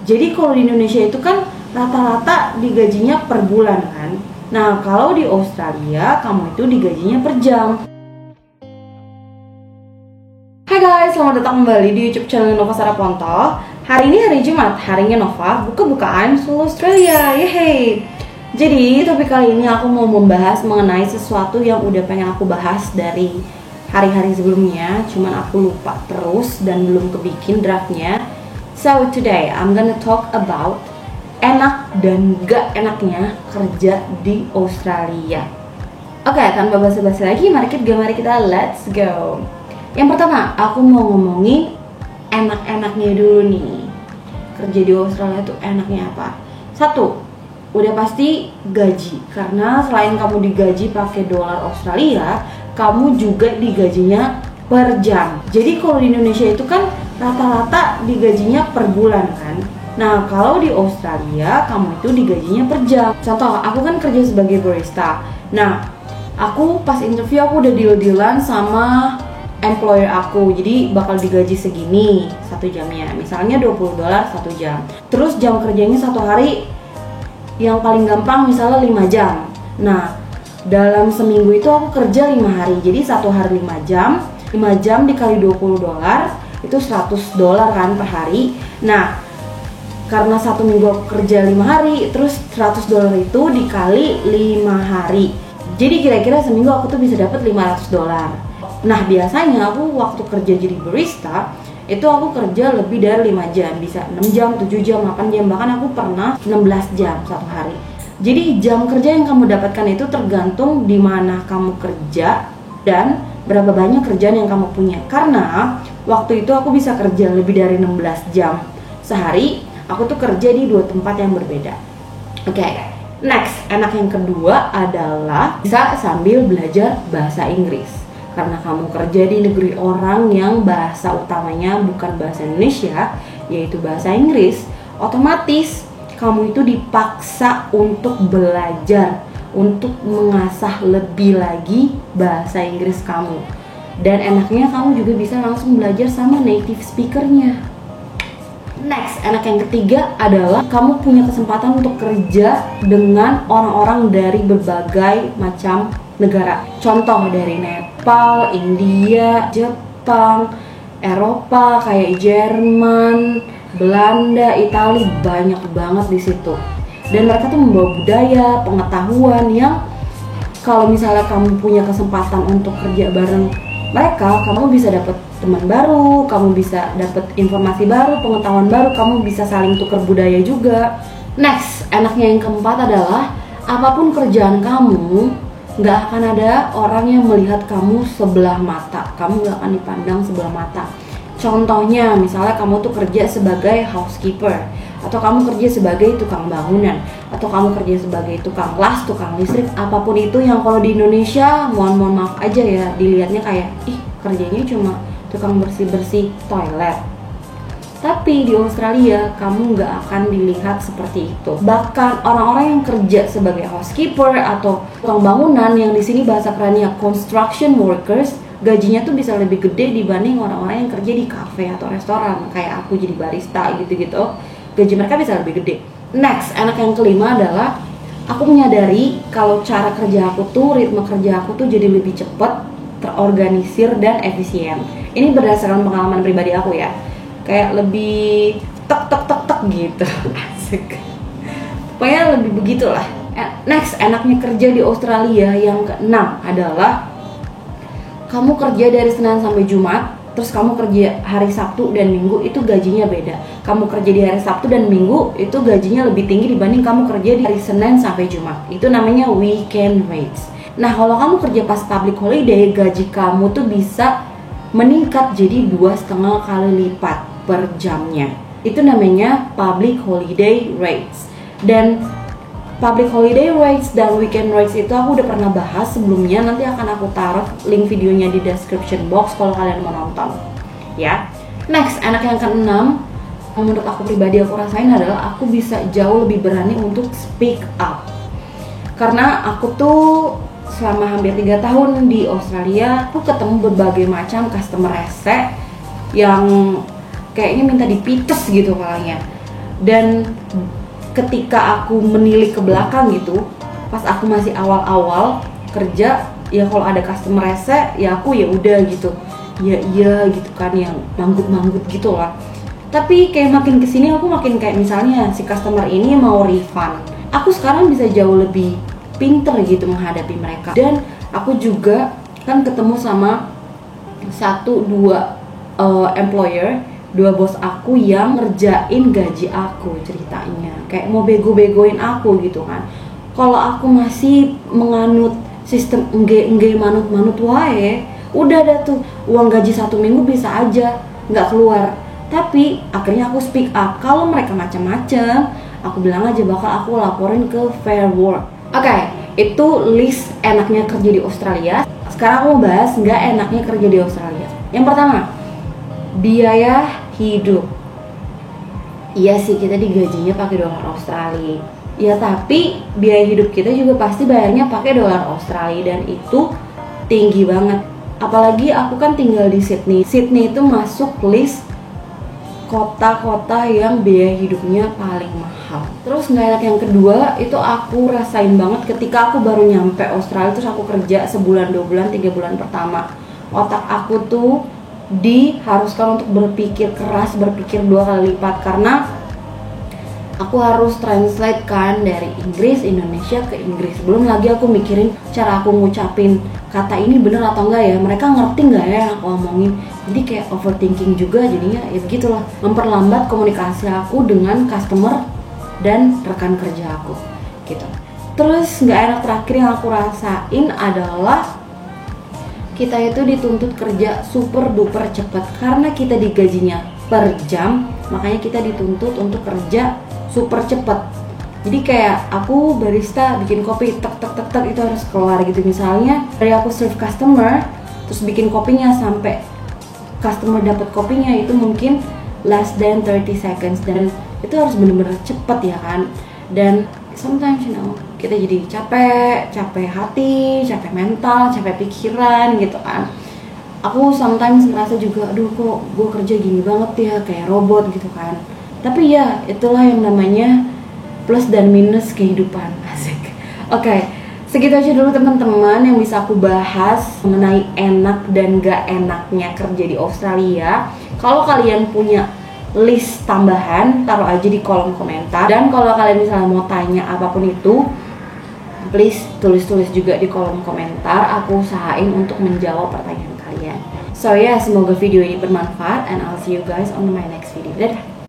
Jadi kalau di Indonesia itu kan rata-rata digajinya per bulan kan. Nah kalau di Australia kamu itu digajinya per jam. Hai guys, selamat datang kembali di YouTube channel Nova Sarah Ponto. Hari ini hari Jumat, harinya Nova buka-bukaan seluruh Australia. Yeay. Jadi topik kali ini aku mau membahas mengenai sesuatu yang udah pengen aku bahas dari hari-hari sebelumnya, cuman aku lupa terus dan belum kebikin draftnya. So today I'm gonna talk about enak dan gak enaknya kerja di Australia. Oke, tanpa basa-basi lagi, mari kita let's go. Yang pertama, aku mau ngomongin enak-enaknya dulu nih. Kerja di Australia tuh enaknya apa? Satu, udah pasti gaji. Karena selain kamu digaji pakai dolar Australia, kamu juga digajinya per jam. Jadi kalau di Indonesia itu kan rata-rata digajinya per bulan kan. Nah kalau di Australia kamu itu digajinya per jam. Contoh, aku kan kerja sebagai barista. Nah aku pas interview aku udah deal-dealan sama employer aku, jadi bakal digaji segini satu jamnya, misalnya $20 satu jam. Terus jam kerjanya satu hari yang paling gampang misalnya 5 jam. Nah dalam seminggu itu aku kerja 5 hari, jadi satu hari 5 jam, 5 jam dikali $20 itu $100 kan per hari. Nah karena satu minggu aku kerja 5 hari, terus $100 itu dikali 5 hari, jadi kira-kira seminggu aku tuh bisa dapat $500. Nah biasanya aku waktu kerja jadi barista itu aku kerja lebih dari 5 jam, bisa 6 jam, 7 jam, 8 jam, bahkan aku pernah 16 jam satu hari. Jadi jam kerja yang kamu dapatkan itu tergantung di mana kamu kerja dan berapa banyak kerjaan yang kamu punya. Karena waktu itu aku bisa kerja lebih dari 16 jam sehari, aku tuh kerja di 2 tempat yang berbeda. Oke, next, enak yang kedua adalah bisa sambil belajar bahasa Inggris. Karena kamu kerja di negeri orang yang bahasa utamanya bukan bahasa Indonesia, yaitu bahasa Inggris, otomatis kamu itu dipaksa untuk belajar, untuk mengasah lebih lagi bahasa Inggris kamu. Dan enaknya kamu juga bisa langsung belajar sama native speakernya. Next, enak yang ketiga adalah kamu punya kesempatan untuk kerja dengan orang-orang dari berbagai macam negara. Contoh dari Nepal, India, Jepang, Eropa kayak Jerman, Belanda, Italia, banyak banget di situ. Dan mereka tuh membawa budaya, pengetahuan yang kalau misalnya kamu punya kesempatan untuk kerja bareng mereka, kamu bisa dapat teman baru, kamu bisa dapat informasi baru, pengetahuan baru, kamu bisa saling tukar budaya juga. Next, enaknya yang keempat adalah apapun kerjaan kamu, nggak akan ada orang yang melihat kamu sebelah mata, kamu nggak akan dipandang sebelah mata. Contohnya, misalnya kamu tuh kerja sebagai housekeeper, atau kamu kerja sebagai tukang bangunan, atau kamu kerja sebagai tukang las, tukang listrik, apapun itu yang kalau di Indonesia, mohon maaf aja ya, dilihatnya kayak, ih kerjanya cuma tukang bersih-bersih toilet. Tapi di Australia kamu nggak akan dilihat seperti itu. Bahkan orang-orang yang kerja sebagai housekeeper atau tukang bangunan, yang di sini bahasa kerennya construction workers, gajinya tuh bisa lebih gede dibanding orang-orang yang kerja di cafe atau restoran kayak aku jadi barista gitu-gitu. Gaji mereka bisa lebih gede. Next, enak yang kelima adalah aku menyadari kalau cara kerja aku tuh, ritme kerja aku tuh jadi lebih cepat, terorganisir dan efisien. Ini berdasarkan pengalaman pribadi aku ya. Kayak lebih tek gitu. Asik. Pokoknya lebih begitulah. Next, enaknya kerja di Australia yang keenam adalah kamu kerja dari Senin sampai Jumat, terus kamu kerja hari Sabtu dan Minggu, itu gajinya beda. Kamu kerja di hari Sabtu dan Minggu itu gajinya lebih tinggi dibanding kamu kerja di hari Senin sampai Jumat. Itu namanya weekend rates. Nah kalau kamu kerja pas public holiday, gaji kamu tuh bisa meningkat jadi 2,5 kali lipat per jamnya. Itu namanya public holiday rates. Dan public holiday rates dan weekend rates itu aku udah pernah bahas sebelumnya. Nanti akan aku taruh link videonya di description box kalau kalian mau nonton ya. Next, enak yang keenam, menurut aku pribadi aku rasain adalah aku bisa jauh lebih berani untuk speak up. Karena aku tuh selama hampir 3 tahun di Australia, aku ketemu berbagai macam customer rese yang kayaknya minta dipites gitu palanya. Dan ketika aku menilik ke belakang gitu, pas aku masih awal-awal kerja, ya kalau ada customer rese ya aku ya udah gitu, ya iya gitu kan, yang manggut-manggut gitu lah. Tapi kayak makin kesini aku makin kayak misalnya si customer ini mau refund, aku sekarang bisa jauh lebih pinter gitu menghadapi mereka. Dan aku juga kan ketemu sama employer, 2 bos aku yang ngerjain gaji aku, ceritanya kayak mau bego-begoin aku gitu kan. Kalau aku masih menganut sistem engge manut-manut wae, udah ada tuh uang gaji 1 minggu bisa aja nggak keluar. Tapi akhirnya aku speak up. Kalau mereka macam-macam, aku bilang aja bakal aku laporin ke Fair Work. Oke, itu list enaknya kerja di Australia. Sekarang aku mau bahas nggak enaknya kerja di Australia. Yang pertama, biaya hidup. Iya sih, kita digajinya pakai dolar Australia. Ya tapi biaya hidup kita juga pasti bayarnya pakai dolar Australia, dan itu tinggi banget. Apalagi aku kan tinggal di Sydney. Sydney itu masuk list kota-kota yang biaya hidupnya paling mahal. Terus nggak enak yang kedua itu aku rasain banget ketika aku baru nyampe Australia, terus aku kerja sebulan, 2 bulan, 3 bulan pertama. Otak aku tuh diharuskan untuk berpikir keras, berpikir 2 kali lipat, karena aku harus translate kan dari Inggris, Indonesia ke Inggris. Belum lagi aku mikirin cara aku ngucapin kata ini bener atau enggak ya, mereka ngerti nggak ya yang aku omongin. Jadi kayak overthinking juga jadinya, ya begitulah, memperlambat komunikasi aku dengan customer dan rekan kerja aku gitu. Terus nggak enak terakhir yang aku rasain adalah kita itu dituntut kerja super duper cepat. Karena kita digajinya per jam, makanya kita dituntut untuk kerja super cepat. Jadi kayak aku barista bikin kopi tek tek tek tek itu harus kelar gitu. Misalnya dari aku serve customer terus bikin kopinya sampai customer dapat kopinya itu mungkin less than 30 seconds, dan itu harus bener-bener cepet ya kan. Dan sometimes kita jadi capek hati, capek mental, capek pikiran gitu kan. Aku sometimes ngerasa juga, aduh kok gue kerja gini banget ya, kayak robot gitu kan. Tapi ya itulah yang namanya plus dan minus kehidupan, asik. Oke, segitu aja dulu teman-teman yang bisa aku bahas mengenai enak dan gak enaknya kerja di Australia. Kalau kalian punya list tambahan, taruh aja di kolom komentar. Dan kalau kalian misalnya mau tanya apapun itu, please tulis-tulis juga di kolom komentar. Aku usahain untuk menjawab pertanyaan kalian. So ya, semoga video ini bermanfaat, and I'll see you guys on my next video. Dadah!